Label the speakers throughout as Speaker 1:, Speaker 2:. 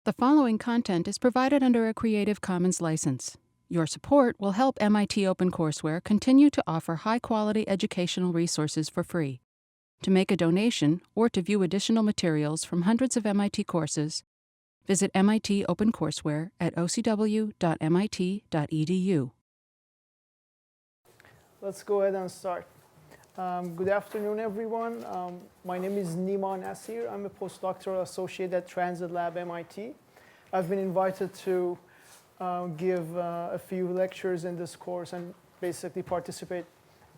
Speaker 1: The following content is provided under a Creative Commons license. Your support will help MIT OpenCourseWare continue to offer high-quality educational resources for free. To make a donation or to view additional materials from hundreds of MIT courses, visit MIT OpenCourseWare at ocw.mit.edu.
Speaker 2: Let's go ahead and start. Good afternoon, everyone. My name is Neema Nassir. I'm a postdoctoral associate at Transit Lab MIT. I've been invited to give a few lectures in this course and basically participate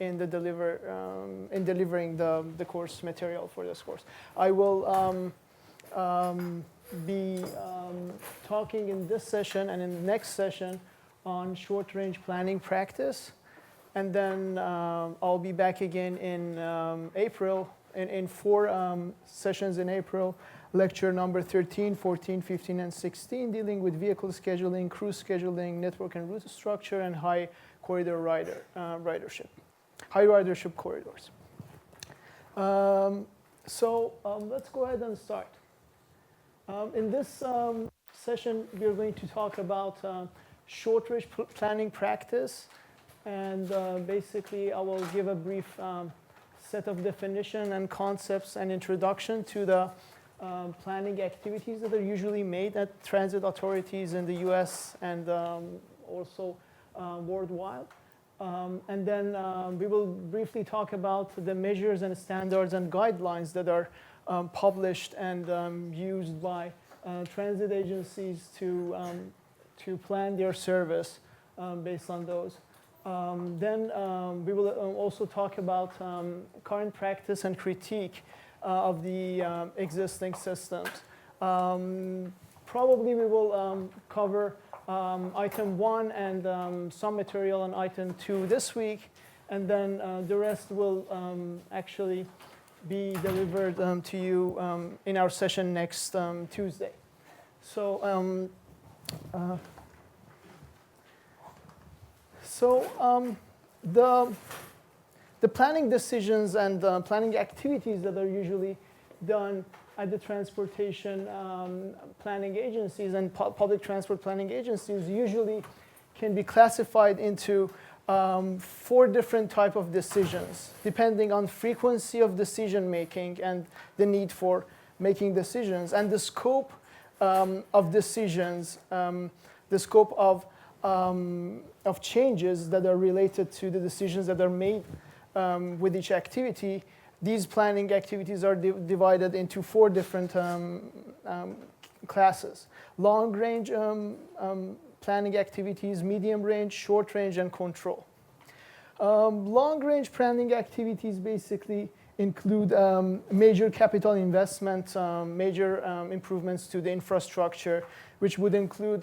Speaker 2: in delivering the course material for this course. I will be talking in this session and in the next session on short-range planning practice. And then I'll be back again in April, in 4 sessions in April, lecture number 13, 14, 15, and 16, dealing with vehicle scheduling, crew scheduling, network and route structure, and high corridor ridership, high ridership corridors. So let's go ahead and start. In this session, we're going to talk about short-range planning practice. And basically, I will give a brief set of definition and concepts and introduction to the planning activities that are usually made at transit authorities in the US and also worldwide. And then we will briefly talk about the measures and standards and guidelines that are published and used by transit agencies to plan their service based on those. Then we will also talk about current practice and critique of the existing systems. Probably we will cover item 1 and some material on item 2 this week, and then the rest will actually be delivered to you in our session next Tuesday. So. The planning decisions and planning activities that are usually done at the transportation planning agencies and public transport planning agencies usually can be classified into 4 different types of decisions, depending on frequency of decision making and the need for making decisions and the scope of decisions, the scope of changes that are related to the decisions that are made with each activity. These planning activities are divided into 4 different classes: long-range planning activities, medium-range, short-range, and control. Long-range planning activities basically include major capital investment, major improvements to the infrastructure, which would include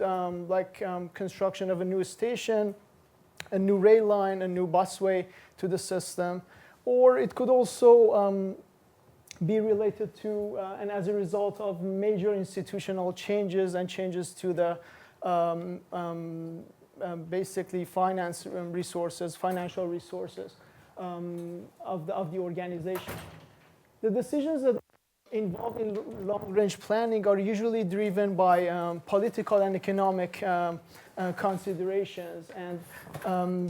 Speaker 2: construction of a new station, a new rail line, a new busway to the system. Or it could also be related to and as a result of major institutional changes and changes to the basically financial resources of the organization. The decisions that involved in long-range planning are usually driven by political and economic considerations, and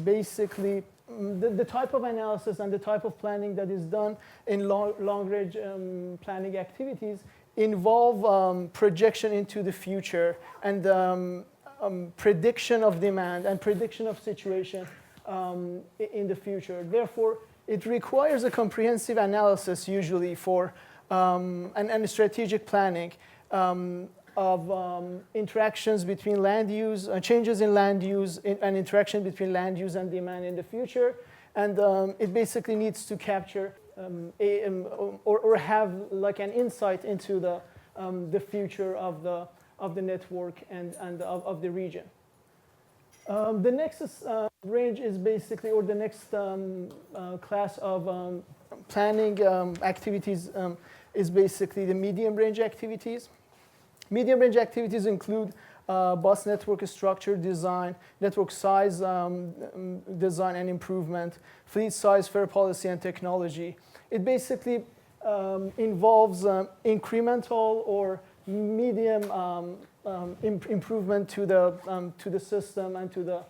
Speaker 2: basically the type of analysis and the type of planning that is done in long-range planning activities involve projection into the future and prediction of demand and prediction of situation in the future. Therefore, it requires a comprehensive analysis usually for and strategic planning of interactions between land use, changes in land use, and interaction between land use and demand in the future. And it basically needs to capture or have like an insight into the future of the network and of the region. The next range is basically, or the next class of planning activities is basically the medium-range activities. Medium-range activities include bus network structure design, network size design and improvement, fleet size, fare policy, and technology. It basically involves incremental or medium improvement to the system and to the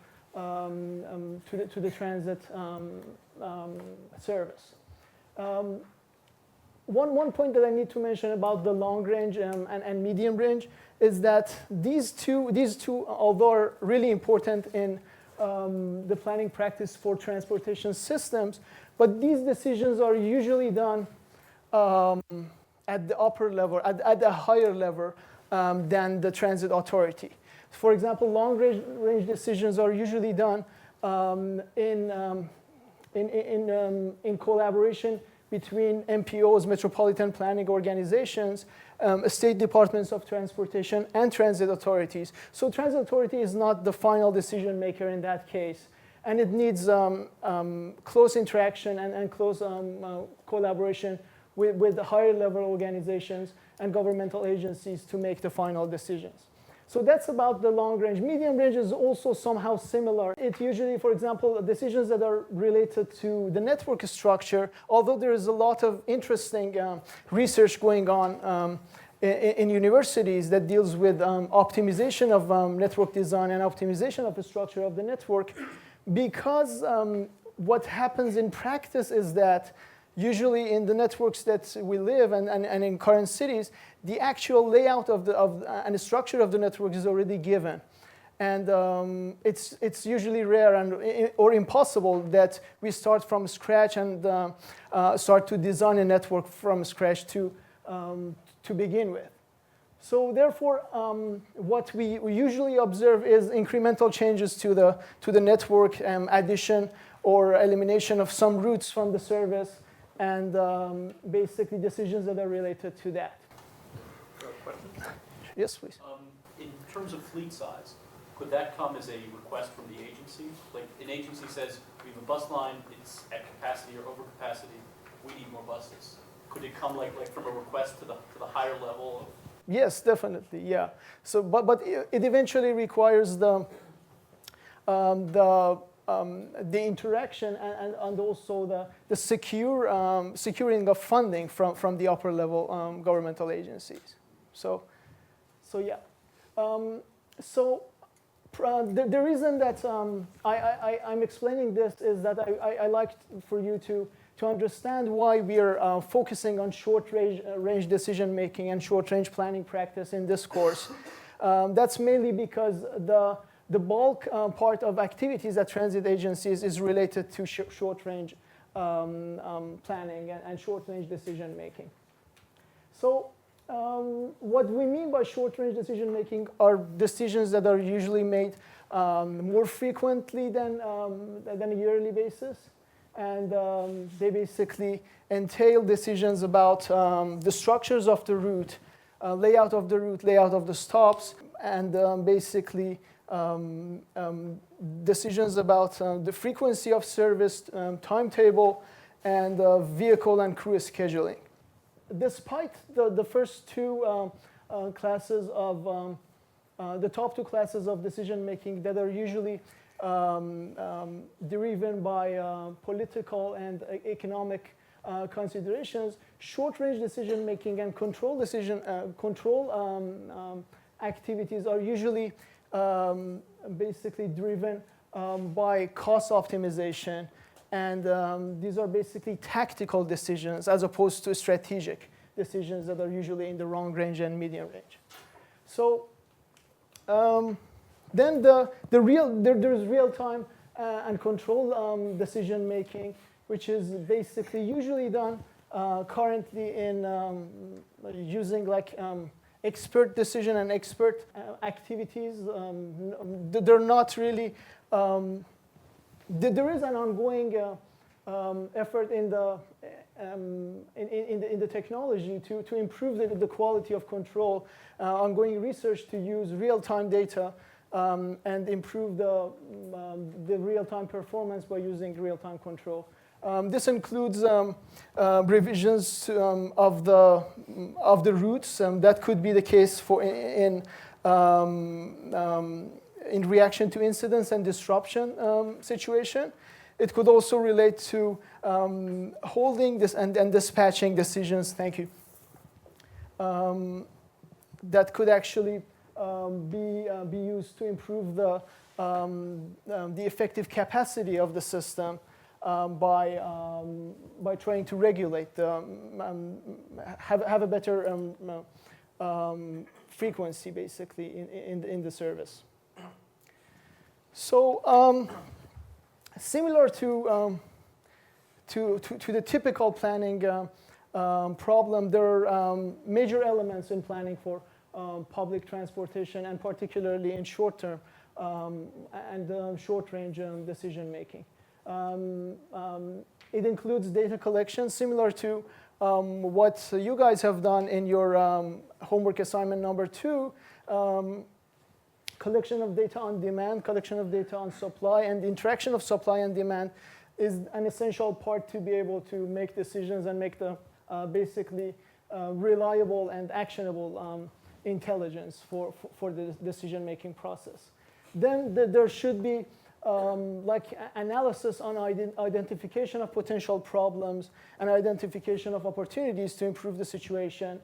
Speaker 2: transit service. One point that I need to mention about the long range and medium range is that these two, although are really important in the planning practice for transportation systems, but these decisions are usually done at the upper level, at a higher level than the transit authority. For example, long range decisions are usually done in collaboration between MPOs, metropolitan planning organizations, state departments of transportation, and transit authorities. So transit authority is not the final decision maker in that case. And it needs close interaction and close collaboration with the higher level organizations and governmental agencies to make the final decisions. So that's about the long range. Medium range is also somehow similar. It usually, for example, decisions that are related to the network structure, although there is a lot of interesting research going on in universities that deals with optimization of network design and optimization of the structure of the network, because what happens in practice is that usually in the networks that we live and in current cities, the actual layout of and the structure of the network is already given. And it's usually rare or impossible that we start from scratch and start to design a network from scratch to begin with. So therefore, what we usually observe is incremental changes to the network, addition or elimination of some routes from the service, and basically decisions that are related to that.
Speaker 3: Question?
Speaker 2: Yes, please.
Speaker 3: In terms of fleet size, could that come as a request from the agency? Like an agency says, we have a bus line, it's at capacity or over capacity, we need more buses. Could it come like from a request to the higher level?
Speaker 2: Yes, definitely, yeah. So, but it eventually requires the interaction and also the securing of funding from the upper level governmental agencies. So yeah. The reason that I'm explaining this is that I like for you to understand why we are focusing on short range decision making and short range planning practice in this course. That's mainly because the bulk part of activities at transit agencies is related to short range planning and short range decision making. So what we mean by short range decision making are decisions that are usually made more frequently than a yearly basis. And they basically entail decisions about the structures of the route, layout of the route, layout of the stops, and basically decisions about the frequency of service, timetable, and vehicle and crew scheduling. Despite the first two classes of, the top two classes of decision making that are usually driven by political and economic considerations, short-range decision making and control activities are usually basically driven by cost optimization, and these are basically tactical decisions as opposed to strategic decisions that are usually in the long range and medium range. So then there's real-time and control decision making, which is basically usually done currently in using like expert decision and expert activities. They're not really. There is an ongoing effort in the technology to improve the quality of control. Ongoing research to use real-time data and improve the real-time performance by using real-time control. This includes revisions of the routes. That could be the case for in reaction to incidents and disruption situation. It could also relate to holding this and dispatching decisions. Thank you. that could actually be used to improve the effective capacity of the system by trying to regulate have a better frequency basically in the service. So similar to the typical planning problem, there are major elements in planning for public transportation, and particularly in short-term and short-range decision making. It includes data collection, similar to what you guys have done in your homework assignment number 2. Collection of data on demand, collection of data on supply, and the interaction of supply and demand is an essential part to be able to make decisions and make the basically reliable and actionable intelligence for the decision-making process. Then there should be like analysis on identification of potential problems and identification of opportunities to improve the situation.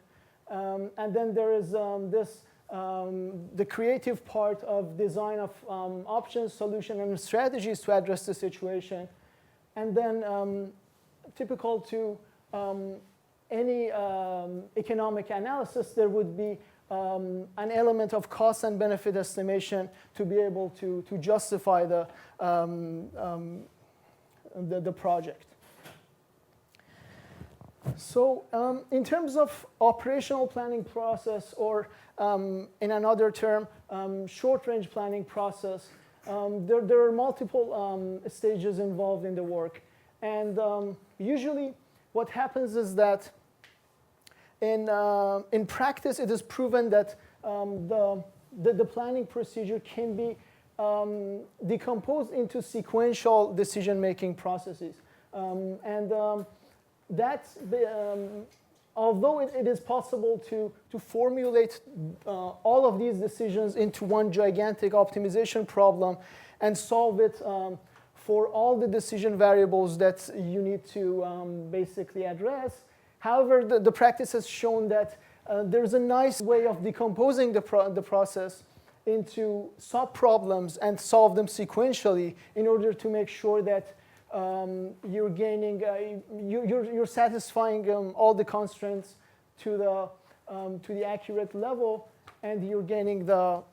Speaker 2: And then there is the creative part of design of options, solution, and strategies to address the situation. And then typical to any economic analysis, there would be an element of cost and benefit estimation to be able to justify the project. So in terms of operational planning process, or in another term, short-range planning process, there are multiple stages involved in the work. And usually what happens is that in practice, it is proven that the planning procedure can be decomposed into sequential decision-making processes. Although it is possible to formulate all of these decisions into one gigantic optimization problem and solve it for all the decision variables that you need to basically address, however, the practice has shown that there's a nice way of decomposing the process into sub-problems and solve them sequentially in order to make sure that you're gaining, you're satisfying all the constraints to the accurate level, and you're gaining you're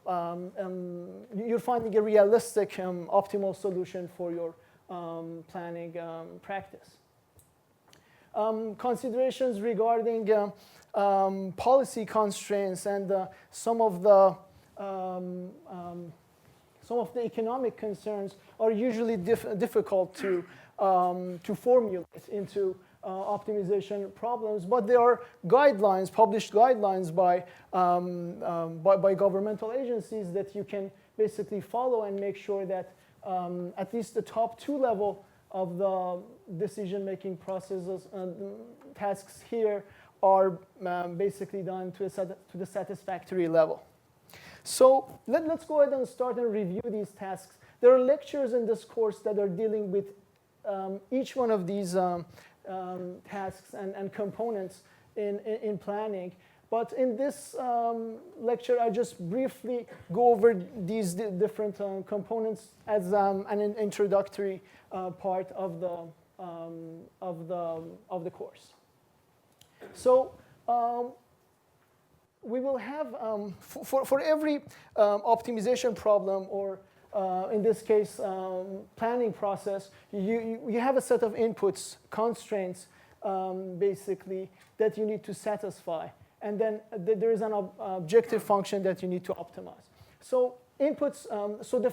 Speaker 2: finding a realistic optimal solution for your planning practice. Considerations regarding policy constraints and some of the economic concerns are usually difficult to formulate into optimization problems, but there are guidelines, published guidelines by governmental agencies that you can basically follow and make sure that at least the top 2 level of the decision-making processes tasks here are basically done to the satisfactory level. So let's go ahead and start and review these tasks. There are lectures in this course that are dealing with each one of these tasks and components in planning. But in this lecture, I just briefly go over these different components as an introductory part of the course. So we will have, for every optimization problem, or in this case, planning process, you have a set of inputs, constraints, basically, that you need to satisfy. And then there is an objective function that you need to optimize. So inputs, so the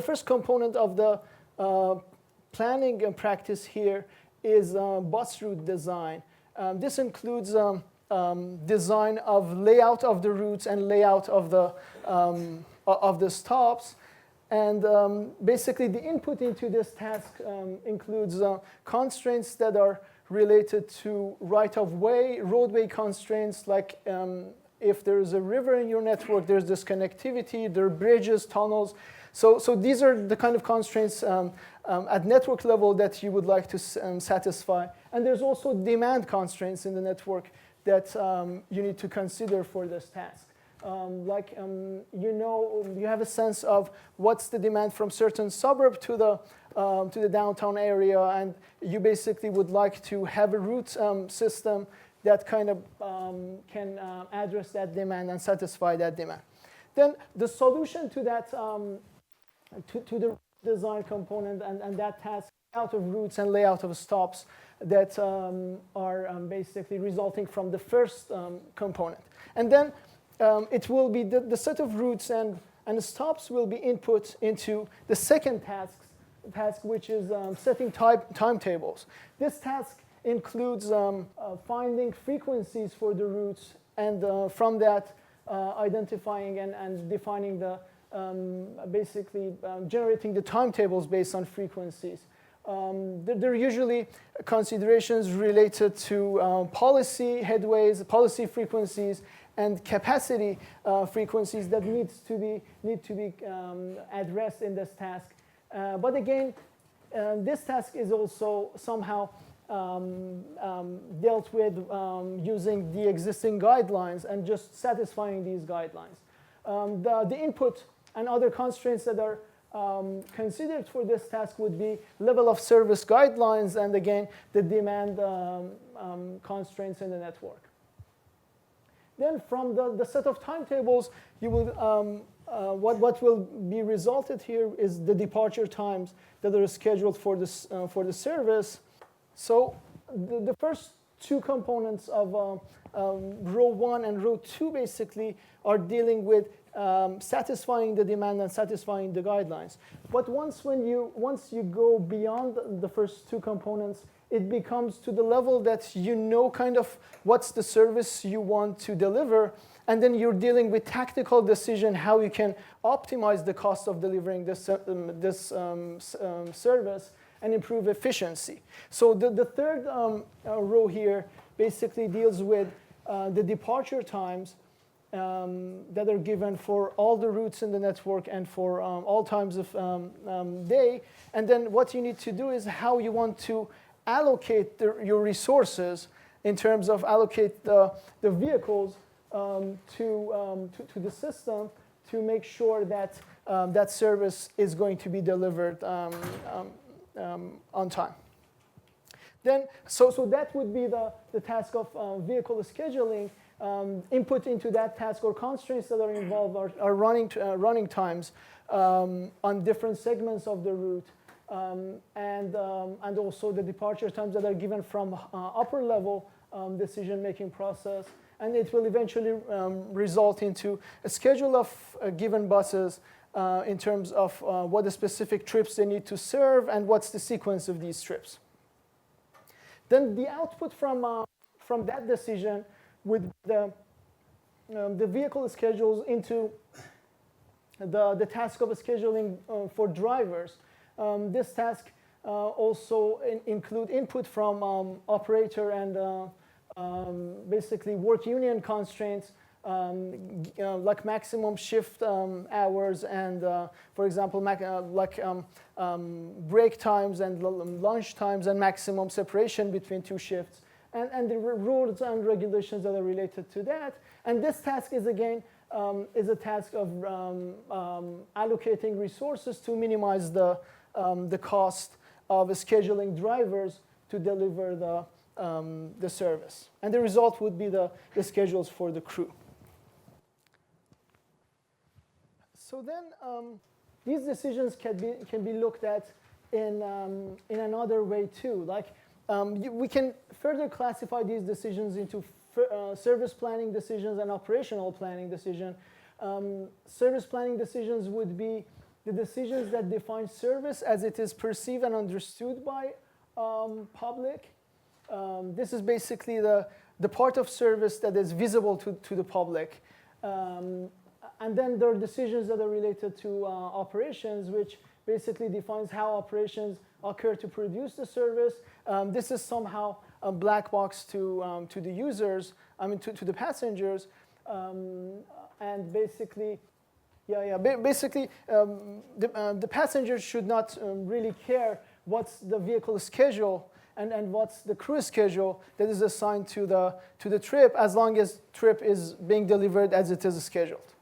Speaker 2: first component of the planning practice here is bus route design. This includes design of layout of the routes and layout of the stops. And basically, the input into this task includes constraints that are related to right-of-way, roadway constraints, like if there's a river in your network, there's disconnectivity, there are bridges, tunnels. So these are the kind of constraints at network level that you would like to satisfy. And there's also demand constraints in the network that you need to consider for this task. You have a sense of what's the demand from certain suburb to the downtown area, and you basically would like to have a route system that kind of can address that demand and satisfy that demand. Then the solution to that, to the design component and that task, layout of routes and layout of stops that are basically resulting from the first component. And then it will be the set of routes and stops will be input into the second task, which is setting timetables. This task includes finding frequencies for the routes, and from that identifying and defining the basically generating the timetables based on frequencies. There are usually considerations related to policy headways, policy frequencies, and capacity frequencies that need to be addressed in this task. But again, this task is also somehow dealt with using the existing guidelines and just satisfying these guidelines. The input and other constraints that are considered for this task would be level of service guidelines and, again, the demand constraints in the network. Then from the set of timetables, you will what will be resulted here is the departure times that are scheduled for the service. So the first two components of row 1 and row 2 basically are dealing with satisfying the demand and satisfying the guidelines. But once you go beyond the first two components, it becomes to the level that you know kind of what's the service you want to deliver, and then you're dealing with tactical decision how you can optimize the cost of delivering this service and improve efficiency. So the third row here basically deals with the departure times that are given for all the routes in the network and for all times of day. And then what you need to do is how you want to allocate your resources in terms of allocate the vehicles to the system to make sure that that service is going to be delivered on time. Then, so that would be the task of vehicle scheduling. Input into that task or constraints that are involved are running times on different segments of the route, and also the departure times that are given from upper level decision-making process. And it will eventually result into a schedule of given buses in terms of what the specific trips they need to serve and what's the sequence of these trips. Then the output from that decision with the vehicle schedules into the task of scheduling for drivers. This task also include input from operator and basically work union constraints like maximum shift hours and, for example, break times and lunch times and maximum separation between two shifts. And the rules and regulations that are related to that. And this task is, again, is a task of allocating resources to minimize the cost of scheduling drivers to deliver the service. And the result would be the schedules for the crew. So then these decisions can be looked at in another way too. Like we can further classify these decisions into service planning decisions and operational planning decision. Service planning decisions would be the decisions that define service as it is perceived and understood by public. This is basically the part of service that is visible to the public. And then there are decisions that are related to operations, which basically defines how operations occur to produce the service. This is somehow a black box to the users, to the passengers. And basically, basically the passengers should not really care what's the vehicle schedule and what's the crew schedule that is assigned to the trip, as long as trip is being delivered as it is scheduled.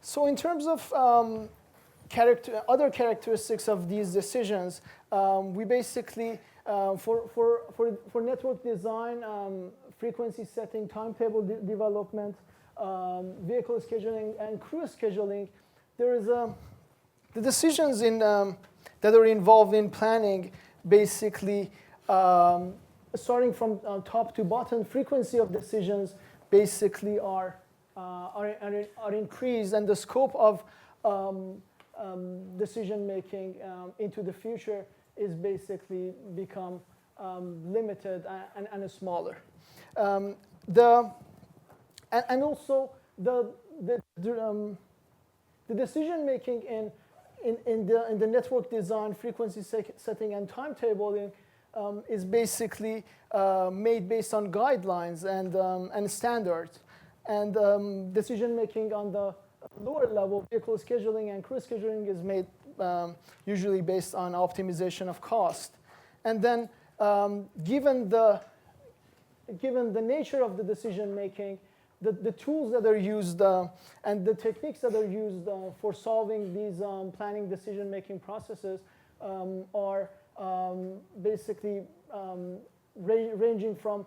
Speaker 2: So in terms of other characteristics of these decisions, we basically, for network design, frequency setting, timetable development, vehicle scheduling, and crew scheduling, there is the decisions that are involved in planning, basically starting from top to bottom, frequency of decisions basically are increased, and the scope of decision making into the future is basically become limited and smaller. And also the decision making in the network design, frequency setting, and timetabling is basically made based on guidelines and standards. And decision making on the lower level, vehicle scheduling and crew scheduling, is made usually based on optimization of cost. And then given the nature of the decision making, the tools that are used and the techniques that are used for solving these planning decision-making processes are basically ranging from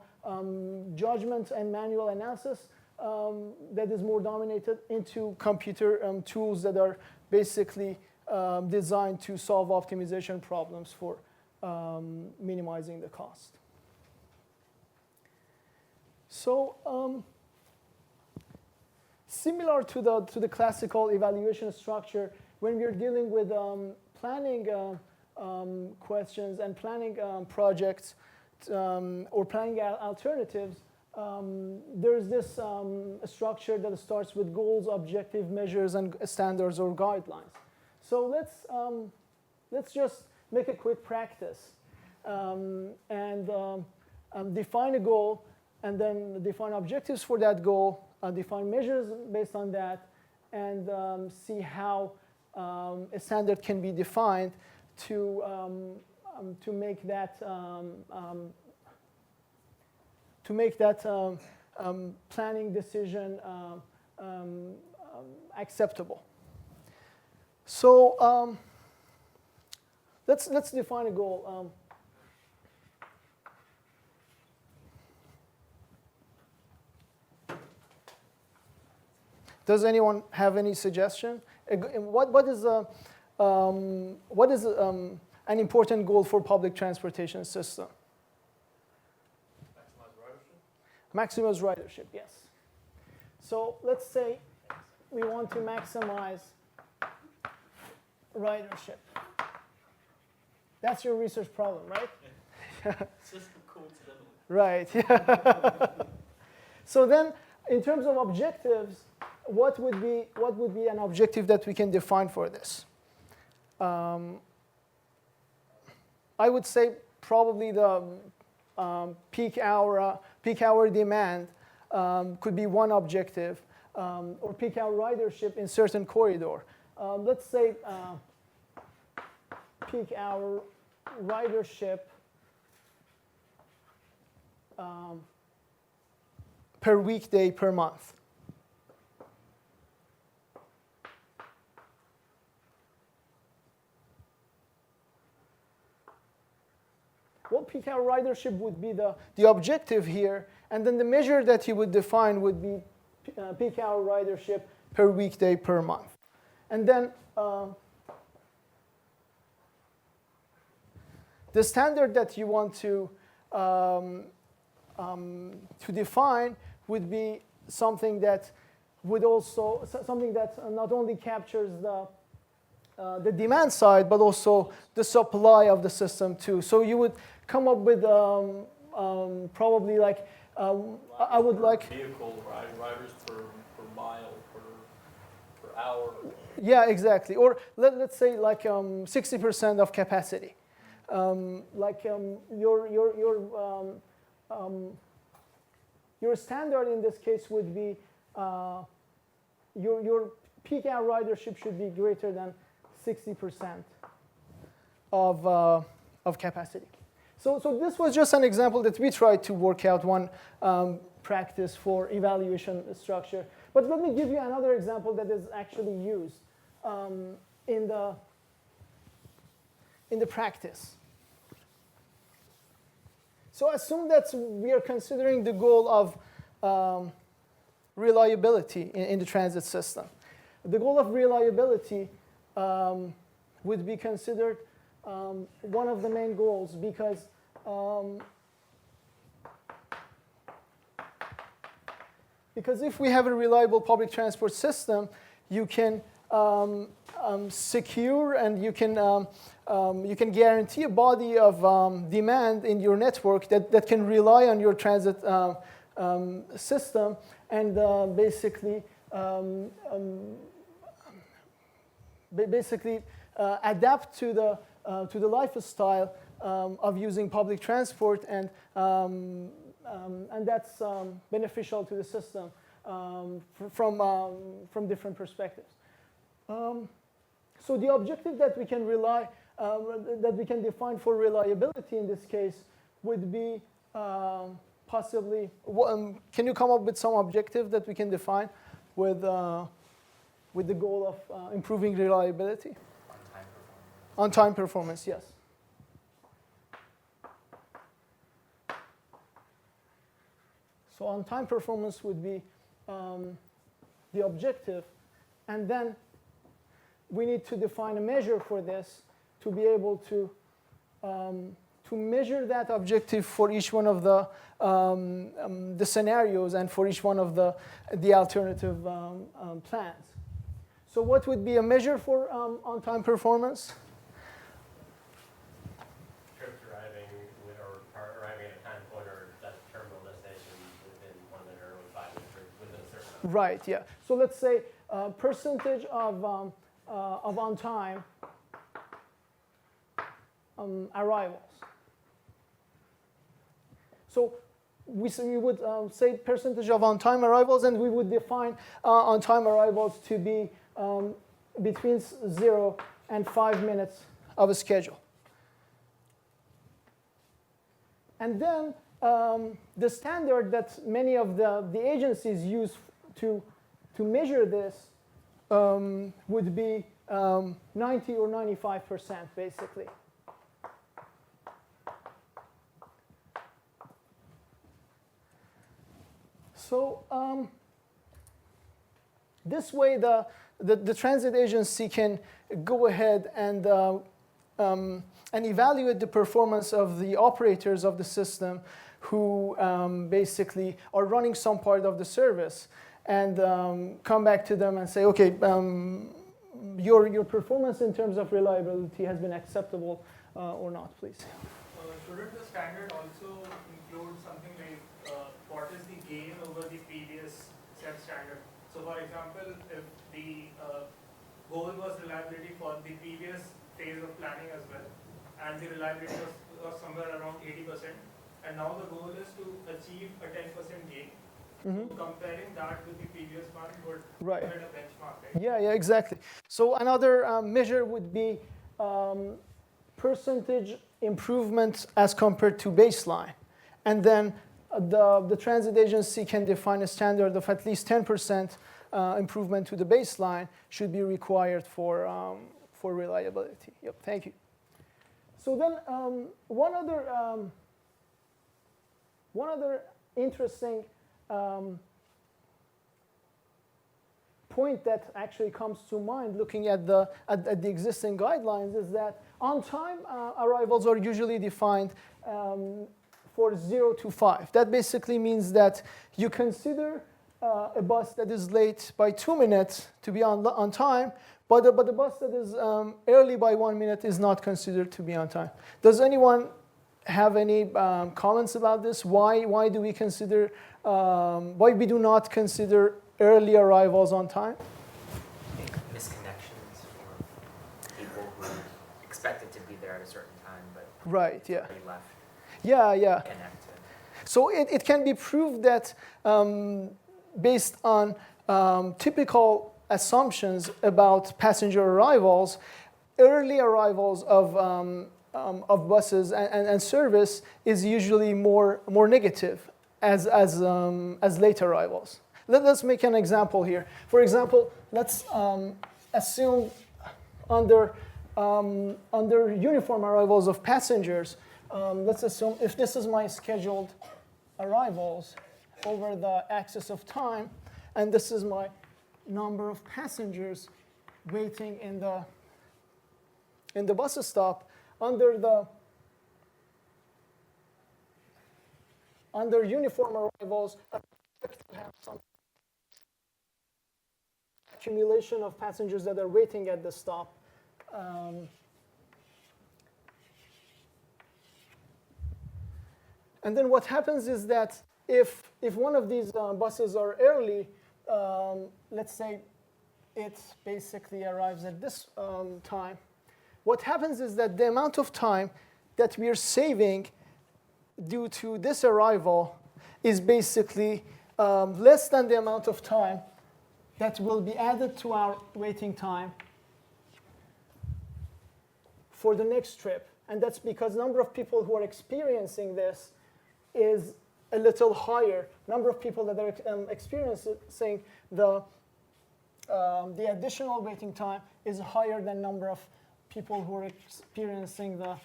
Speaker 2: judgment and manual analysis that is more dominated into computer tools that are basically designed to solve optimization problems for minimizing the cost. So similar to the classical evaluation structure, when we're dealing with planning questions and planning projects or planning alternatives, there's this structure that starts with goals, objective measures, and standards or guidelines. So let's just make a quick practice and define a goal, and then define objectives for that goal, define measures based on that, and see how a standard can be defined to make that planning decision acceptable. So let's define a goal. Does anyone have any suggestion? What is an important goal for public transportation system? Maximize ridership, yes. So let's say we want to maximize ridership. That's your research problem, right?
Speaker 3: System coincidentally.
Speaker 2: Right. So then, in terms of objectives, what would be an objective that we can define for this? I would say probably the peak hour demand could be one objective, or peak hour ridership in certain corridor. Let's say peak hour ridership per weekday per month. Well, peak hour ridership would be the objective here, and then the measure that you would define would be peak hour ridership per weekday per month. And then the standard that you want to define would be something that not only captures the demand side, but also the supply of the system too. So you would come up with probably like I would like
Speaker 3: vehicle riders per mile per hour.
Speaker 2: Yeah, exactly. Or let's say like 60% of capacity. Your standard in this case would be your peak hour ridership should be greater than 60%. of capacity. So this was just an example that we tried to work out one practice for evaluation structure. But let me give you another example that is actually used in the practice. So assume that we are considering the goal of reliability in the transit system. The goal of reliability would be considered one of the main goals because if we have a reliable public transport system, you can secure and you can guarantee a body of demand in your network that can rely on your transit system and basically adapt to the lifestyle of using public transport, and that's beneficial to the system from different perspectives. So the objective that we can define for reliability in this case would be possibly. Can you come up with some objective that we can define with the goal of improving reliability? On-time performance, yes. So on-time performance would be the objective, and then we need to define a measure for this to be able to measure that objective for each one of the scenarios and for each one of the alternative plans. So what would be a measure for on-time performance?
Speaker 4: Trips arriving or arriving at a time point or that terminal destination within 1 minute or 5 minutes or within a certain amount.
Speaker 2: Right, yeah. So let's say percentage of on-time arrivals. So we would say percentage of on-time arrivals, and we would define on-time arrivals to be between 0 and 5 minutes of a schedule. And then the standard that many of the agencies use to measure this would be 90 or 95%, basically. So this way, the transit agency can go ahead and evaluate the performance of the operators of the system who basically are running some part of the service, and come back to them and say, okay, your performance in terms of reliability has been acceptable or not, please.
Speaker 5: Shouldn't the standard also include something like what is the gain over the previous set standard? So for example, if the goal was reliability for the previous phase of planning as well, and the reliability was somewhere around 80%, and now the goal is to achieve a 10% gain.
Speaker 2: Mm-hmm.
Speaker 5: So comparing that with the previous one would
Speaker 2: Right.
Speaker 5: provide a benchmark, right?
Speaker 2: Yeah, exactly. So another measure would be percentage improvement as compared to baseline. And then the transit agency can define a standard of at least 10% improvement to the baseline should be required for reliability. Yep, thank you. So then one other interesting point that actually comes to mind looking at the existing guidelines is that on-time arrivals are usually defined for 0 to 5. That basically means that you consider a bus that is late by 2 minutes to be on time, but the bus that is early by 1 minute is not considered to be on time. Does anyone have any comments about this? Why do we consider? Why we do not consider early arrivals on time?
Speaker 6: Misconnections for people who expected to be there at a certain time, but
Speaker 2: Right. Yeah.
Speaker 6: they left.
Speaker 2: Yeah.
Speaker 6: Connected.
Speaker 2: So it can be proved that based on typical assumptions about passenger arrivals, early arrivals of buses and service is usually more negative as late arrivals. Let's make an example here. For example, let's assume under uniform arrivals of passengers, let's assume if this is my scheduled arrivals over the axis of time, and this is my number of passengers waiting in the bus stop, under uniform arrivals, I expect to have some accumulation of passengers that are waiting at the stop. And then what happens is that if one of these buses are early, let's say it basically arrives at this time, what happens is that the amount of time that we are saving due to this arrival is basically less than the amount of time that will be added to our waiting time for the next trip. And that's because number of people who are experiencing this is a little higher. Number of people that are experiencing the additional waiting time is higher than number of people who are experiencing the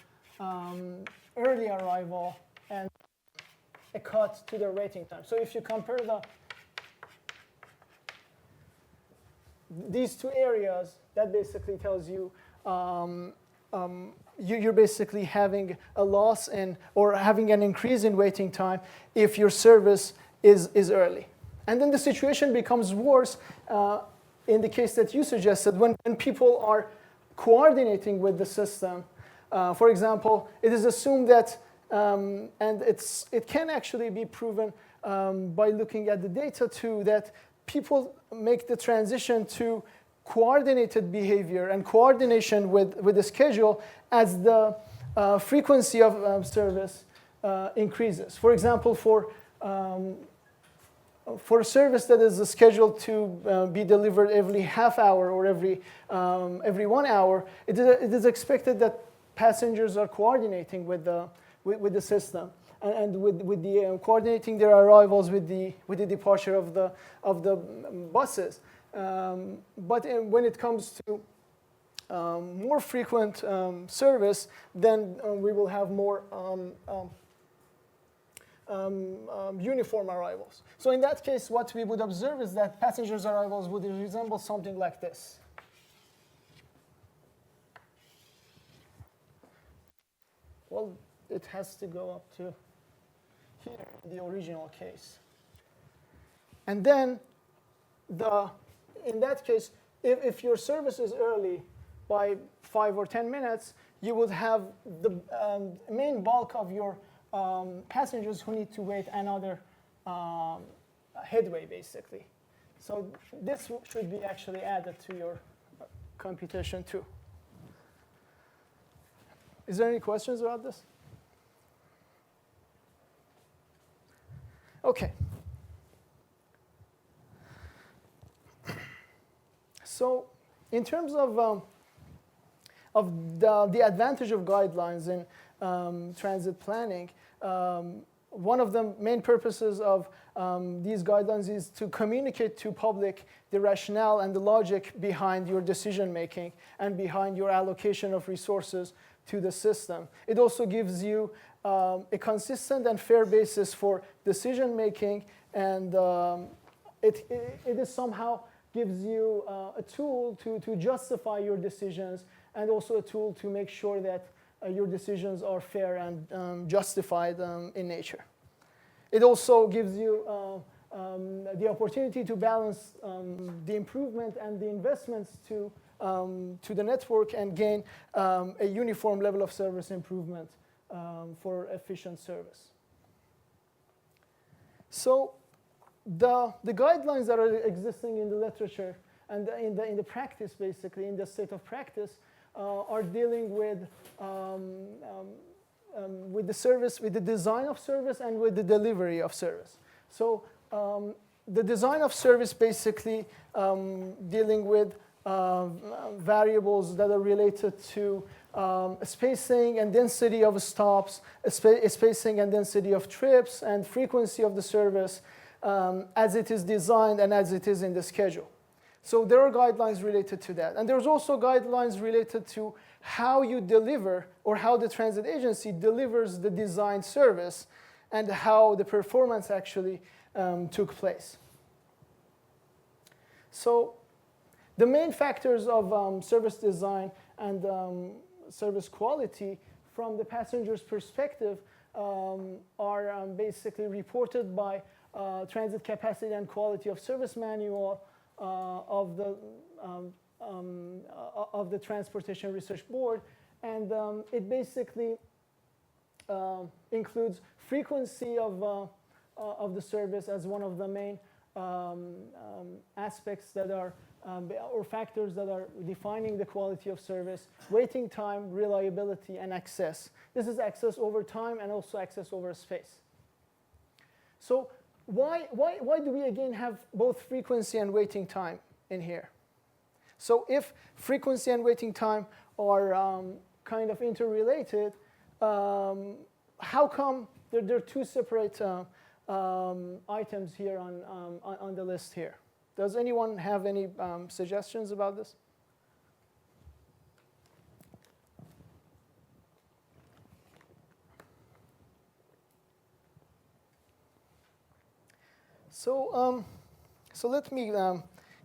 Speaker 2: early arrival and a cut to their waiting time. So if you compare these two areas, that basically tells you you're basically having a loss or having an increase in waiting time if your service is early. And then the situation becomes worse in the case that you suggested when people are coordinating with the system. For example, it is assumed that, and it can actually be proven by looking at the data too, that people make the transition to coordinated behavior and coordination with the schedule as the frequency of service increases. For example, for a service that is scheduled to be delivered every half hour or every 1 hour, it is expected that passengers are coordinating with the system and with the coordinating their arrivals with the departure of the buses. But when it comes to more frequent service, then we will have more uniform arrivals. So in that case, what we would observe is that passengers' arrivals would resemble something like this. Well, it has to go up to here, the original case. And then, in that case, if your service is early by 5 or 10 minutes, you would have the main bulk of your passengers who need to wait another headway, basically. So this should be actually added to your computation too. Is there any questions about this? Okay. So in terms of the advantage of guidelines in transit planning, one of the main purposes of these guidelines is to communicate to public the rationale and the logic behind your decision making and behind your allocation of resources to the system. It also gives you a consistent and fair basis for decision making, and it is somehow gives you a tool to justify your decisions, and also a tool to make sure that your decisions are fair and justified in nature. It also gives you the opportunity to balance the improvement and the investments to the network and gain a uniform level of service improvement for efficient service. So the guidelines that are existing in the literature and in the practice, basically, in the state of practice, are dealing with the service, with the design of service and with the delivery of service. So the design of service basically dealing with variables that are related to spacing and density of stops, spacing and density of trips, and frequency of the service as it is designed and as it is in the schedule. So there are guidelines related to that. And there's also guidelines related to how you deliver, or how the transit agency delivers the designed service, and how the performance actually took place. So the main factors of service design and service quality from the passenger's perspective are basically reported by Transit Capacity and Quality of Service Manual of the Transportation Research Board, and it basically includes frequency of the service as one of the main aspects that are or factors that are defining the quality of service: waiting time, reliability, and access. This is access over time and also access over space. So why do we again have both frequency and waiting time in here? So if frequency and waiting time are kind of interrelated, how come there are two separate items here on the list here? Does anyone have any suggestions about this? So let me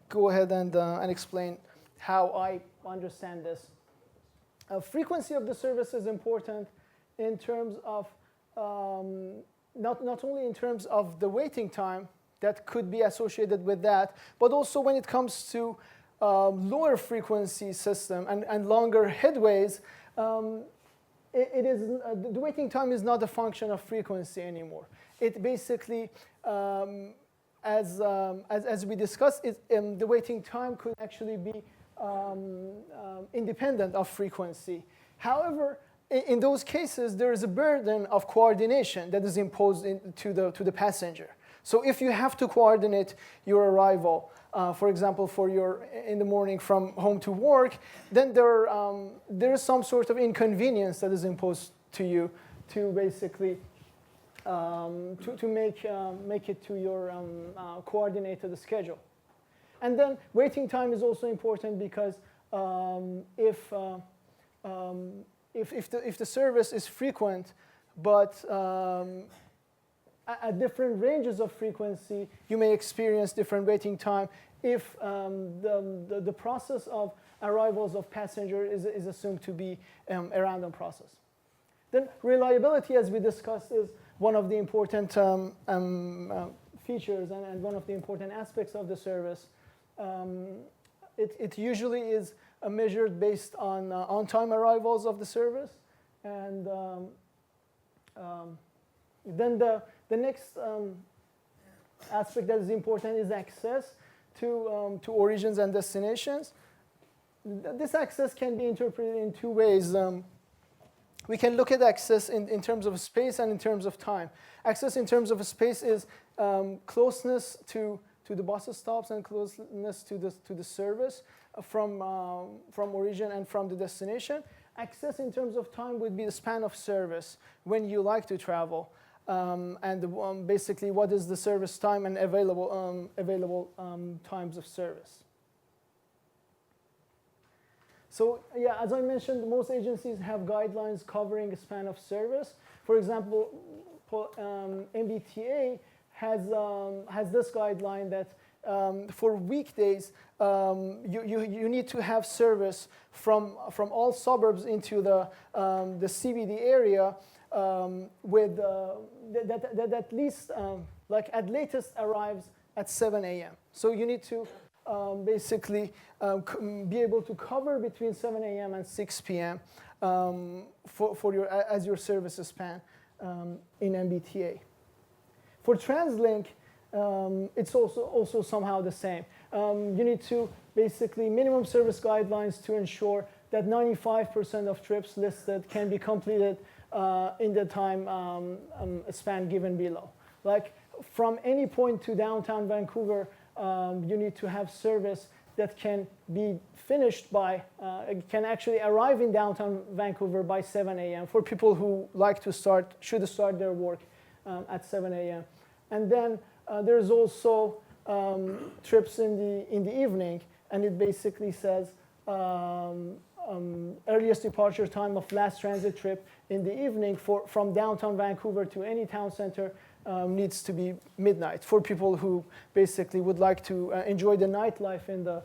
Speaker 2: go ahead and explain how I understand this. Frequency of the service is important in terms of not only in terms of the waiting time that could be associated with that, but also when it comes to lower frequency system and longer headways, it is the waiting time is not a function of frequency anymore. It basically, as we discussed, the waiting time could actually be independent of frequency. However, in those cases, there is a burden of coordination that is imposed to the passenger. So if you have to coordinate your arrival, for example, in the morning from home to work, then there is some sort of inconvenience that is imposed to you to basically to make it to your coordinated schedule. And then waiting time is also important because if the service is frequent, but at different ranges of frequency, you may experience different waiting time if the process of arrivals of passenger is assumed to be a random process. Then reliability, as we discussed, is one of the important features and one of the important aspects of the service. It usually is measured based on on-time arrivals of the service, and then the next aspect that is important is access to origins and destinations. This access can be interpreted in two ways. We can look at access in terms of space and in terms of time. Access in terms of space is closeness to the bus stops and closeness to the service from origin and from the destination. Access in terms of time would be the span of service, when you like to travel, and basically what is the service time and available times of service. So yeah, as I mentioned, most agencies have guidelines covering a span of service. For example, MBTA has this guideline that for weekdays, you need to have service from all suburbs into the CBD area with that at least like at latest arrives at 7 a.m. So you need to basically be able to cover between 7 a.m. and 6 p.m. As your service span in MBTA. For TransLink, it's also somehow the same. You need to basically minimum service guidelines to ensure that 95% of trips listed can be completed in the time span given below. Like from any point to downtown Vancouver, you need to have service that can be finished by, can actually arrive in downtown Vancouver by 7 a.m. for people who should start their work at 7 a.m. And then there's also trips in the evening, and it basically says earliest departure time of last transit trip in the evening from downtown Vancouver to any town center needs to be midnight for people who basically would like to enjoy the nightlife in the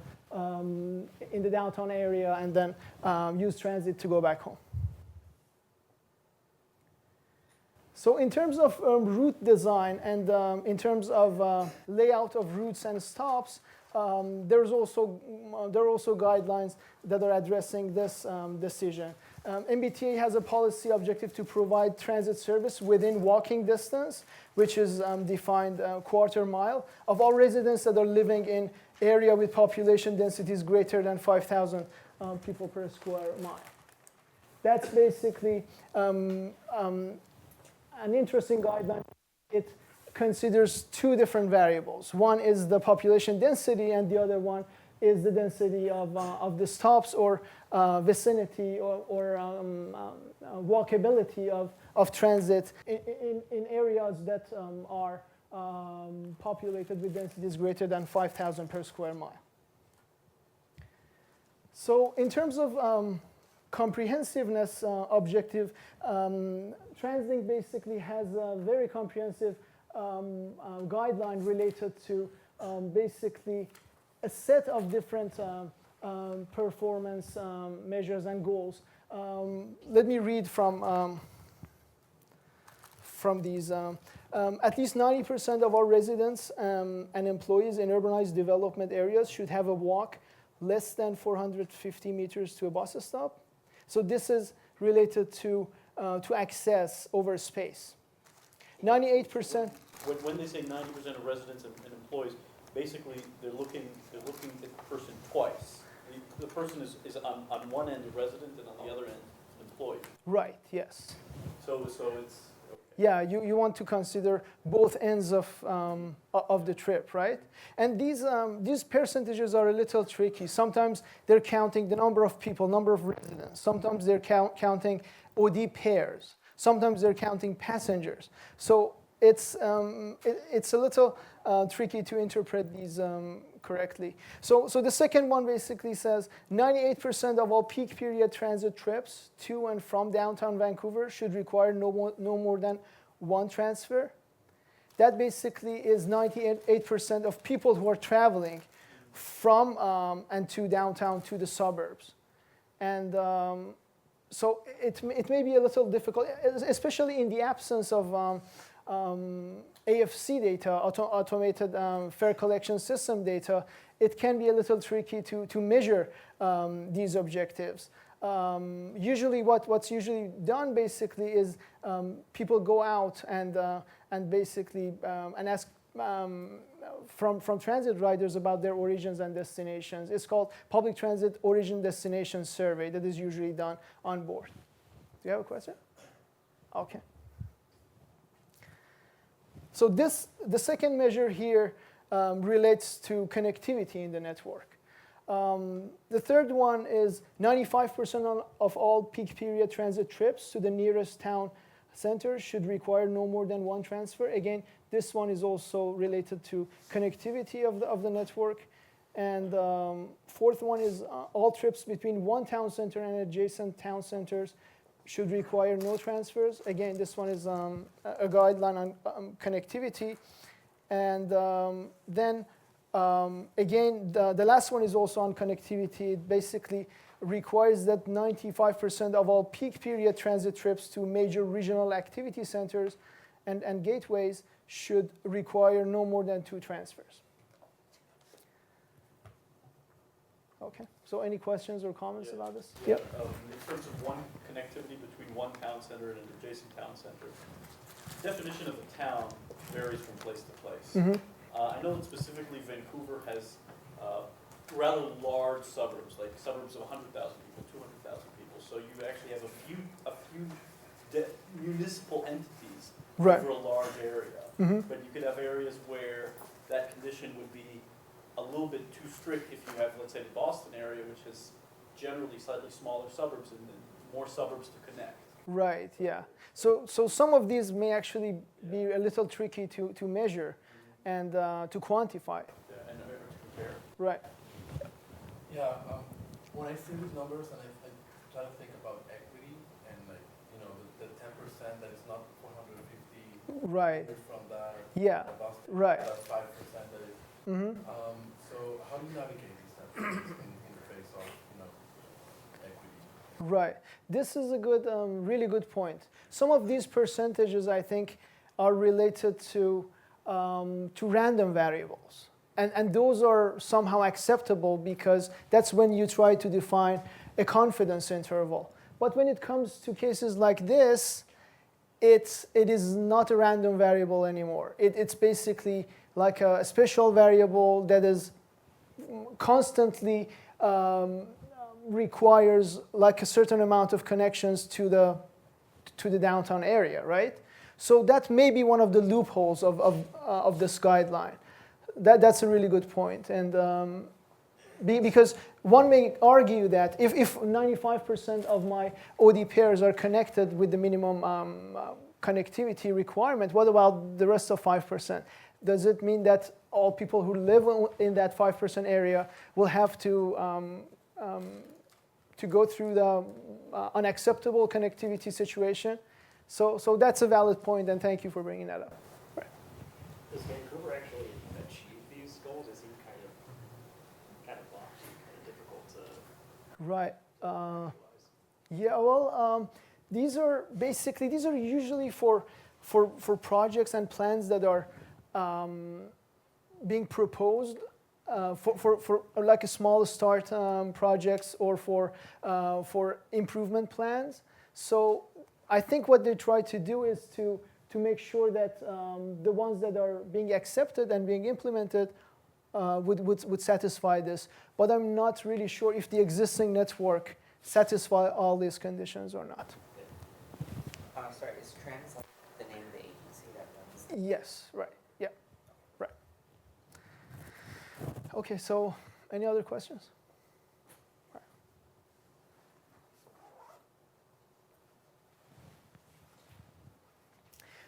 Speaker 2: downtown area and then use transit to go back home. So in terms of route design and in terms of layout of routes and stops, there are also guidelines that are addressing this decision. MBTA has a policy objective to provide transit service within walking distance, which is defined quarter mile, of all residents that are living in area with population densities greater than 5,000 people per square mile. That's basically an interesting guideline. It considers two different variables. One is the population density, and the other one is the density of the stops or vicinity or walkability of transit in areas that are populated with densities greater than 5,000 per square mile. So in terms of comprehensiveness objective, TransLink basically has a very comprehensive guideline related to basically a set of different performance measures and goals. Let me read from these. At least 90% of our residents and employees in urbanized development areas should have a walk less than 450 meters to a bus stop. So this is related to access over space. 98%.
Speaker 3: When they say 90% of residents and employees, basically they're looking at the person twice. The person is on one end a resident and on the other end an employee.
Speaker 2: Right. Yes.
Speaker 3: So it's okay.
Speaker 2: Yeah, you want to consider both ends of the trip, right? And these percentages are a little tricky. Sometimes they're counting the number of people, number of residents. Sometimes they're counting OD pairs. Sometimes they're counting passengers. So it's a little tricky to interpret these correctly. So the second one basically says 98% of all peak period transit trips to and from downtown Vancouver should require no more than one transfer. That basically is 98% of people who are traveling from and to downtown to the suburbs. And so it may be a little difficult, especially in the absence of AFC data, automated fare collection system data. It can be a little tricky to measure these objectives. Usually what's usually done basically is people go out and basically and ask from transit riders about their origins and destinations. It's called Public Transit Origin Destination Survey that is usually done on board. Do you have a question? Okay. So the second measure here relates to connectivity in the network. The third one is 95% of all peak period transit trips to the nearest town center should require no more than one transfer. Again, this one is also related to connectivity of the network. And fourth one is all trips between one town center and adjacent town centers should require no transfers. Again, this one is a guideline on connectivity. And then again, the last one is also on connectivity. It basically requires that 95% of all peak period transit trips to major regional activity centers and gateways should require no more than two transfers. Okay, so any questions or comments about this?
Speaker 3: Yeah. In terms of one connectivity between one town center and an adjacent town center, definition of a town varies from place to place.
Speaker 2: Mm-hmm.
Speaker 3: I know that specifically Vancouver has rather large suburbs, like suburbs of 100,000 people, 200,000 people. So you actually have a few municipal entities over a large area.
Speaker 2: Mm-hmm.
Speaker 3: But you could have areas where that condition would be a little bit too strict if you have, let's say, the Boston area, which has generally slightly smaller suburbs and then more suburbs to connect.
Speaker 2: Right, yeah. So some of these may actually be a little tricky to measure and to quantify.
Speaker 3: Yeah, and to compare.
Speaker 2: Right.
Speaker 7: Yeah, when I see these numbers and I try to think about equity and like, the 10% that is not 450
Speaker 2: Right.
Speaker 7: from that.
Speaker 2: Yeah.
Speaker 7: Boston,
Speaker 2: Right.
Speaker 7: That's 5% that is.
Speaker 2: Mm-hmm.
Speaker 7: So how do you navigate these 10% in the face of, equity?
Speaker 2: Right. This is a good, really good point. Some of these percentages, I think, are related to random variables. And those are somehow acceptable because that's when you try to define a confidence interval. But when it comes to cases like this, it is not a random variable anymore. It's basically like a special variable that is constantly requires like a certain amount of connections to the downtown area, right? So that may be one of the loopholes of this guideline. That's a really good point. And because one may argue that if 95% of my OD pairs are connected with the minimum connectivity requirement, what about the rest of 5%? Does it mean that all people who live in that 5% area will have to go through the unacceptable connectivity situation? So that's a valid point, and thank you for bringing that up. Right.
Speaker 8: Does Vancouver actually achieve these goals? They seem kind of lofty, kind of difficult to
Speaker 2: Right.
Speaker 8: realize.
Speaker 2: Yeah. Well, these are usually for projects and plans that are being proposed for like a small start projects or for improvement plans. So I think what they try to do is to make sure that the ones that are being accepted and being implemented would satisfy this. But I'm not really sure if the existing network satisfy all these conditions or not.
Speaker 6: Sorry, is TransLink the name of the agency that runs?
Speaker 2: Yes, right, yeah, right. Okay, so any other questions? Right.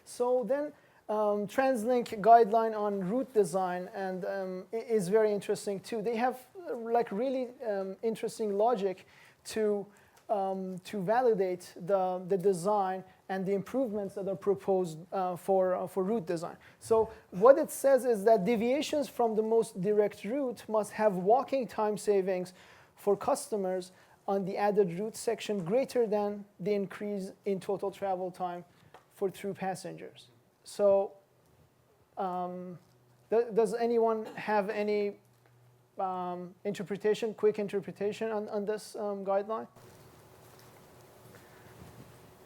Speaker 2: So then TransLink guideline on route design and is very interesting too. They have like really interesting logic to validate the design and the improvements that are proposed for route design. So what it says is that deviations from the most direct route must have walking time savings for customers on the added route section greater than the increase in total travel time for through passengers. So does anyone have any quick interpretation on this guideline?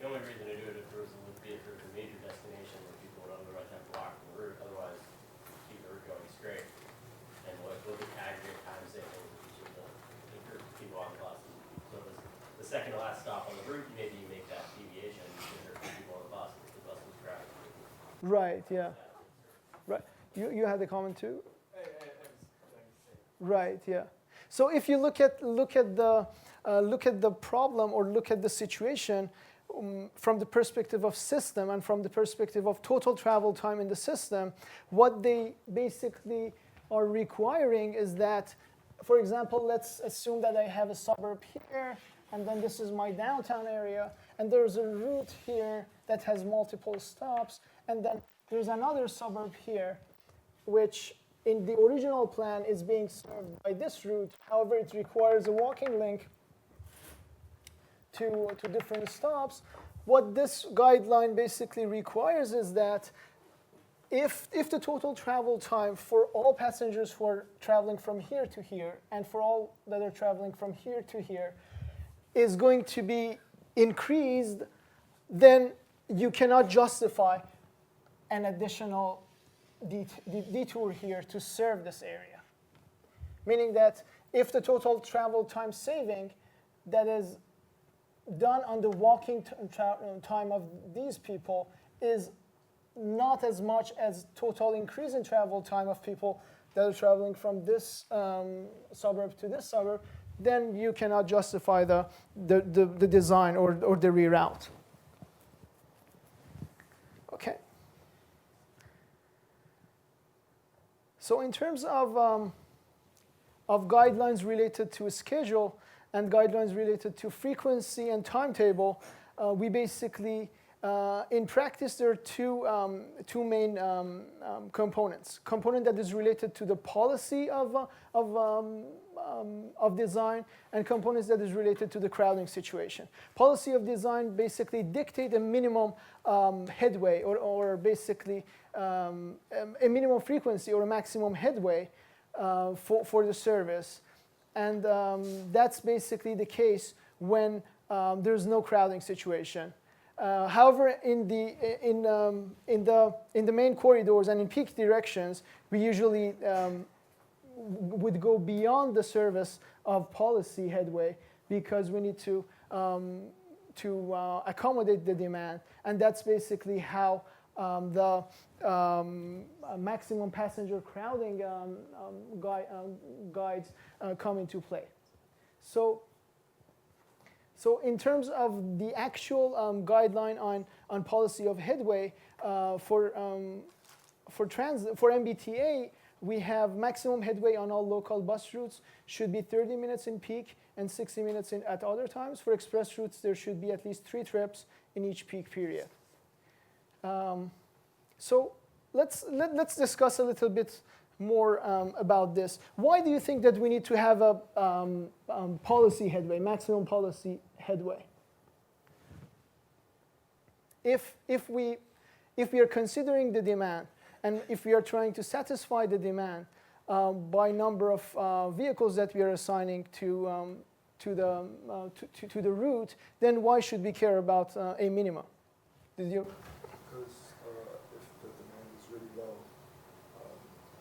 Speaker 4: The only reason to do it would be if there's a major destination where people would otherwise have to walk the route, otherwise keep the route going straight. And look at aggregate time savings each of the people on the bus. So the second to last stop on the route, maybe you make that deviation because there are people on the bus because the bus was crowded.
Speaker 2: Right, yeah. Right. You had a comment too? Right, yeah. So if you look at the problem or look at the situation from the perspective of system and from the perspective of total travel time in the system, what they basically are requiring is that, for example, let's assume that I have a suburb here, and then this is my downtown area, and there's a route here that has multiple stops, and then there's another suburb here, which in the original plan is being served by this route. However, it requires a walking link to different stops. What this guideline basically requires is that if the total travel time for all passengers who are traveling from here to here and for all that are traveling from here to here is going to be increased, then you cannot justify an additional detour here to serve this area. Meaning that if the total travel time saving that is done on the walking time of these people is not as much as total increase in travel time of people that are traveling from this suburb to this suburb, then you cannot justify the design or the reroute. Okay. So in terms of guidelines related to schedule and guidelines related to frequency and timetable, we basically, in practice, there are two main components. Component that is related to the policy of design, and components that is related to the crowding situation. Policy of design basically dictate a minimum headway, or basically a minimum frequency or a maximum headway for the service. And that's basically the case when there's no crowding situation. However, in the main corridors and in peak directions, we usually would go beyond the service of policy headway because we need to accommodate the demand, and that's basically how the maximum passenger crowding guides come into play. So in terms of the actual guideline on policy of headway for MBTA, we have maximum headway on all local bus routes should be 30 minutes in peak and 60 minutes at other times. For express routes, there should be at least 3 trips in each peak period. So let's discuss a little bit more about this. Why do you think that we need to have a policy headway, maximum policy headway? If we are considering the demand, and if we are trying to satisfy the demand by number of vehicles that we are assigning to the route, then why should we care about a minimum? Did you?
Speaker 9: Because if the demand is really low,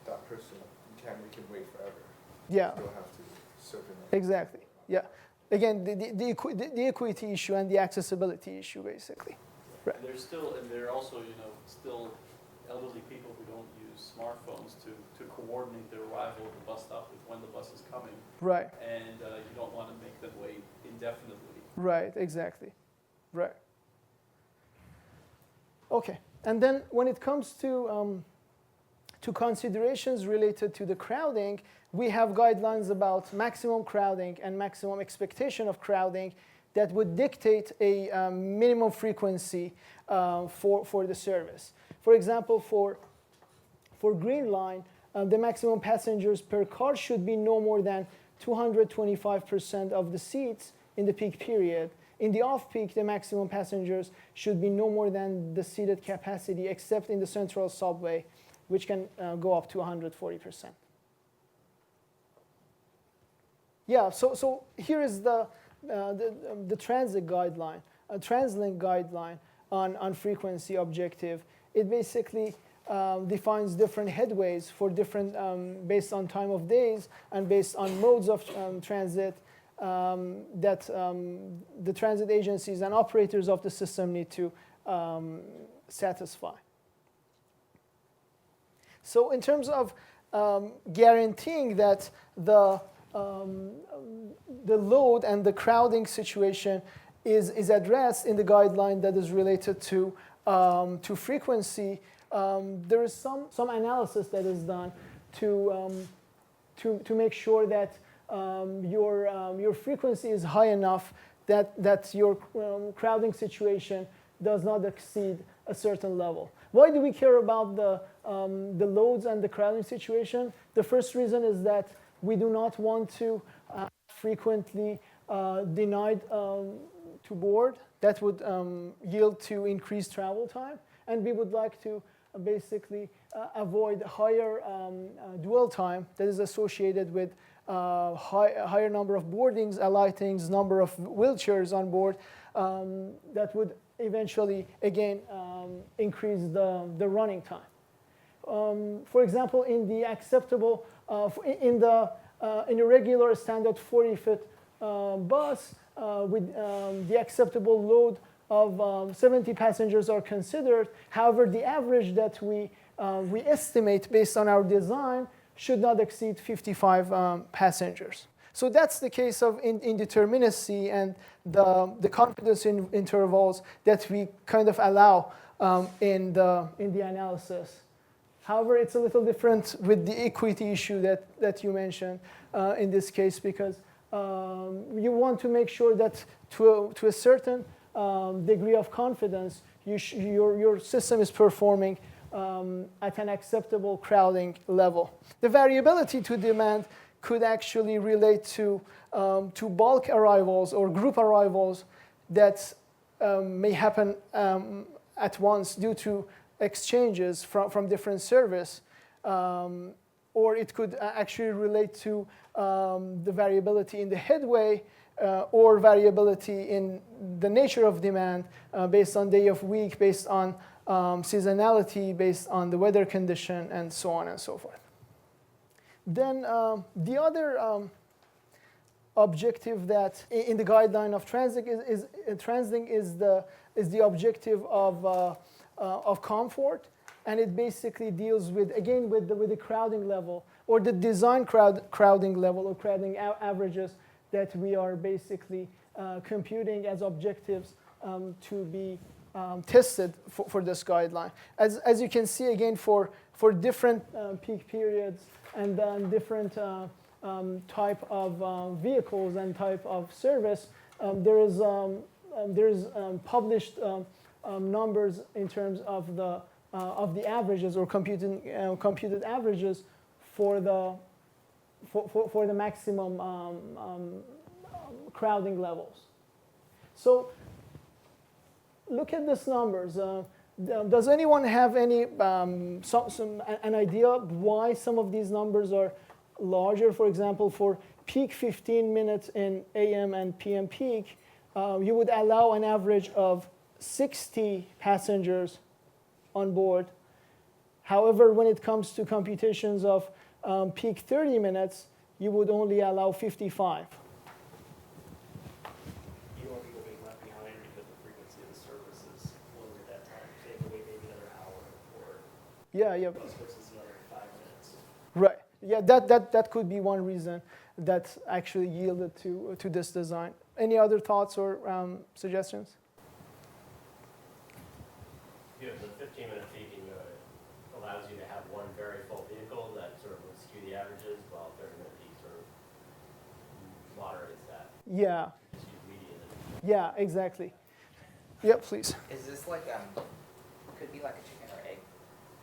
Speaker 9: that person, you can't make him wait forever.
Speaker 2: Yeah.
Speaker 9: You'll have to serve him.
Speaker 2: Exactly. Yeah. Again, the equity issue and the accessibility issue, basically. Right.
Speaker 3: And there are also, still elderly people who don't use smartphones to coordinate their arrival at the bus stop with when the bus is coming.
Speaker 2: Right.
Speaker 3: And you don't want to make them wait indefinitely.
Speaker 2: Right, exactly. Right. Okay. And then when it comes to considerations related to the crowding, we have guidelines about maximum crowding and maximum expectation of crowding that would dictate a minimum frequency for the service. For example, for Green Line, the maximum passengers per car should be no more than 225% of the seats in the peak period. In the off-peak, the maximum passengers should be no more than the seated capacity, except in the central subway, which can go up to 140%. Yeah, so here is the TransLink Guideline, TransLink Guideline on frequency objective. It basically defines different headways for different, based on time of days and based on modes of transit that the transit agencies and operators of the system need to satisfy. So in terms of guaranteeing that the load and the crowding situation is addressed in the guideline that is related to frequency, there is some analysis that is done to make sure that your frequency is high enough that your crowding situation does not exceed a certain level. Why do we care about the loads and the crowding situation? The first reason is that we do not want to frequently denied to board. That would yield to increased travel time, and we would like to basically avoid higher dwell time that is associated with higher number of boardings, alightings, number of wheelchairs on board. That would eventually, again, increase the running time. For example, in the acceptable, in a regular standard 40-foot bus with the acceptable load 70 passengers are considered. However, the average that we estimate based on our design should not exceed 55 passengers. So that's the case of indeterminacy and the confidence intervals that we kind of allow in the analysis. However, it's a little different with the equity issue that you mentioned in this case, because you want to make sure that to a certain degree of confidence, your system is performing at an acceptable crowding level. The variability to demand could actually relate to bulk arrivals or group arrivals that may happen at once due to exchanges from different service, or it could actually relate to the variability in the headway or variability in the nature of demand based on day of week, based on seasonality, based on the weather condition, and so on and so forth. Then the other objective that in the guideline of TransLink is the objective of comfort, and it basically deals with, again, with the crowding level or the design crowding level or crowding averages that we are basically computing as objectives to be tested for this guideline. As you can see, again, for different peak periods and then different type of vehicles and type of service, there is published numbers in terms of the averages or computed averages for the maximum crowding levels. So look at these numbers. Does anyone have any an idea why some of these numbers are larger? For example, for peak 15 minutes in AM and PM peak, you would allow an average of 60 passengers on board. However, when it comes to computations of peak 30 minutes, you would only allow 55.
Speaker 8: You want people being left behind because the frequency of the service is lower at that time. Take away maybe another hour or
Speaker 2: Yeah.
Speaker 8: bus versus another 5 minutes.
Speaker 2: Right. Yeah, that could be one reason that actually yielded to this design. Any other thoughts or suggestions?
Speaker 4: Yeah, the 15-minute peaking allows you to have one very full vehicle that sort of would skew the averages, while 30-minute peak sort of moderates that.
Speaker 2: Yeah.
Speaker 4: Just use median.
Speaker 2: Yeah, exactly. Yeah, please.
Speaker 6: Is this like could be like a chicken or egg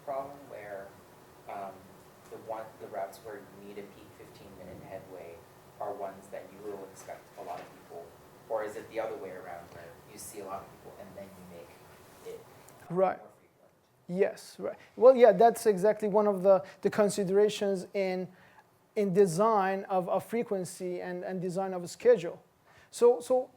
Speaker 6: problem where the routes where you need a peak 15-minute headway are ones that you will expect a lot of people, or is it the other way around where you see a lot of people and then you make it
Speaker 2: Right.
Speaker 6: more frequent?
Speaker 2: Yes, right. Well, yeah, that's exactly one of the considerations in design of frequency and design of a schedule. So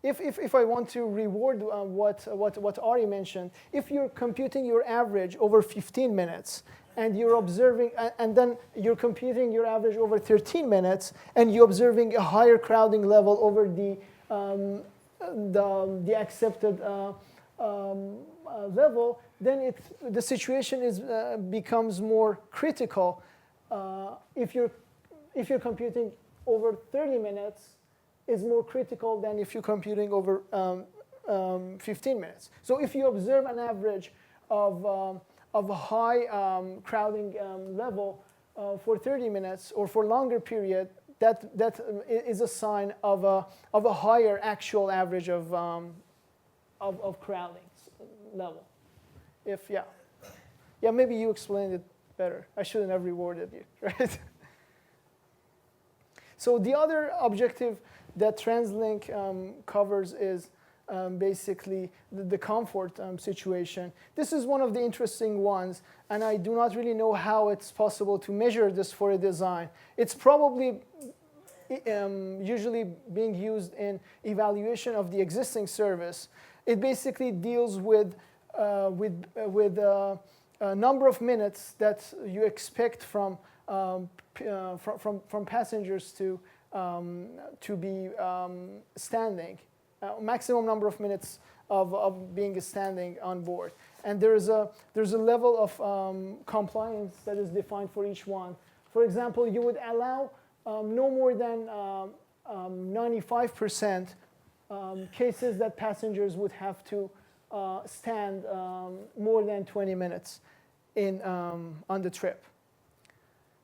Speaker 2: if I want to reward what Ari mentioned, if you're computing your average over 15 minutes and you're observing, and then you're computing your average over 13 minutes and you're observing a higher crowding level over the accepted level, then the situation becomes more critical. If you're computing over 30 minutes, is more critical than if you're computing over 15 minutes. So if you observe an average of a high crowding level for 30 minutes or for longer period, that is a sign of a higher actual average of crowding level. Yeah, maybe you explained it better. I shouldn't have rewarded you, right? So the other objective that TransLink covers is basically the comfort situation. This is one of the interesting ones, and I do not really know how it's possible to measure this for a design. It's probably usually being used in evaluation of the existing service. It basically deals with a number of minutes that you expect from passengers to be standing maximum number of minutes of being standing on board. And there's a level of compliance that is defined for each one. For example, you would allow no more than 95% cases that passengers would have to stand more than 20 minutes on the trip.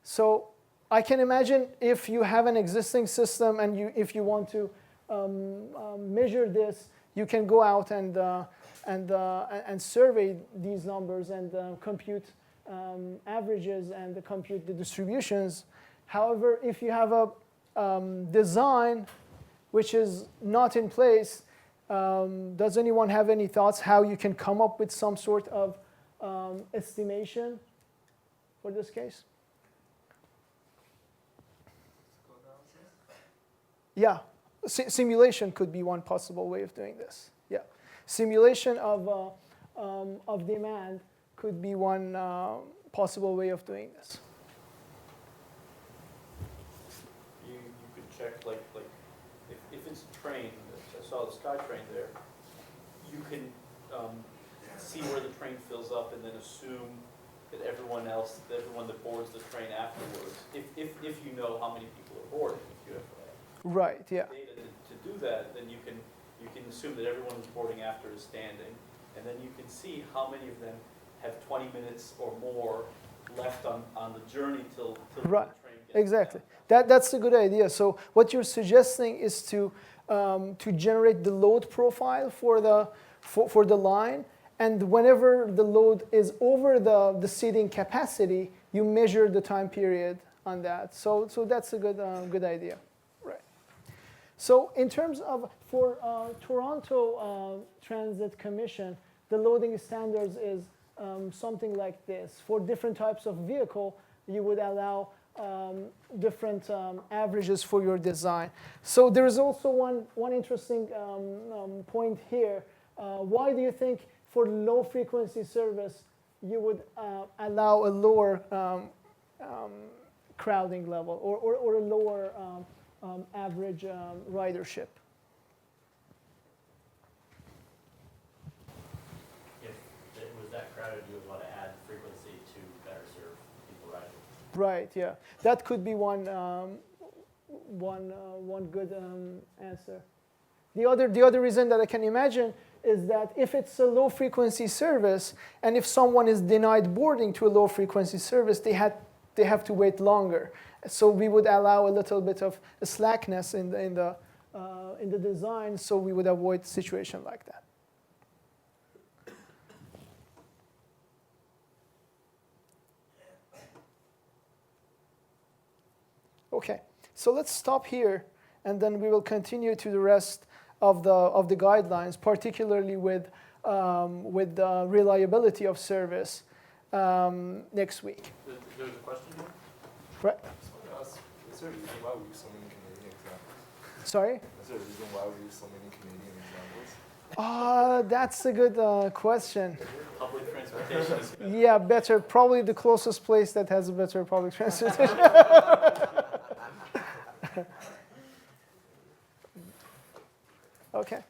Speaker 2: So I can imagine if you have an existing system and if you want to measure this, you can go out and survey these numbers and compute averages and compute the distributions. However, if you have a design which is not in place, does anyone have any thoughts how you can come up with some sort of estimation for this case? Yeah, simulation could be one possible way of doing this. Yeah, simulation of demand could be one possible way of doing this.
Speaker 3: You could check like if it's a train, I saw the SkyTrain there, you can see where the train fills up and then assume that everyone that boards the train afterwards, if you know how many people are boarding, if you have
Speaker 2: right, yeah.
Speaker 3: data to do that, then you can assume that everyone who's boarding after is standing, and then you can see how many of them have 20 minutes or more left on the journey till
Speaker 2: right.
Speaker 3: the train gets
Speaker 2: Exactly.
Speaker 3: down.
Speaker 2: That's a good idea. So what you're suggesting is to generate the load profile for the line, and whenever the load is over the seating capacity, you measure the time period on that. So that's a good idea. Right. So in terms of for Toronto Transit Commission, the loading standards is something like this. For different types of vehicle, you would allow different averages for your design. So there is also one interesting point here. Why do you think for low frequency service you would allow a lower crowding level or a lower average ridership?
Speaker 4: If it was that crowded, you would want to add frequency to better serve people riding.
Speaker 2: Right. Yeah. That could be one good answer. The other reason that I can imagine is that if it's a low frequency service, and if someone is denied boarding to a low frequency service, they have to wait longer. So we would allow a little bit of a slackness in the design, so we would avoid a situation like that. Okay, so let's stop here, and then we will continue to the rest of the guidelines, particularly with the reliability of service next week.
Speaker 3: There's a question here?
Speaker 2: Right.
Speaker 9: Is there a reason why we use so many Canadian examples?
Speaker 2: Sorry?
Speaker 9: Is there a reason why we use so many Canadian examples?
Speaker 2: That's a good question.
Speaker 3: Public transportation is better.
Speaker 2: Yeah, better. Probably the closest place that has a better public transportation. Okay.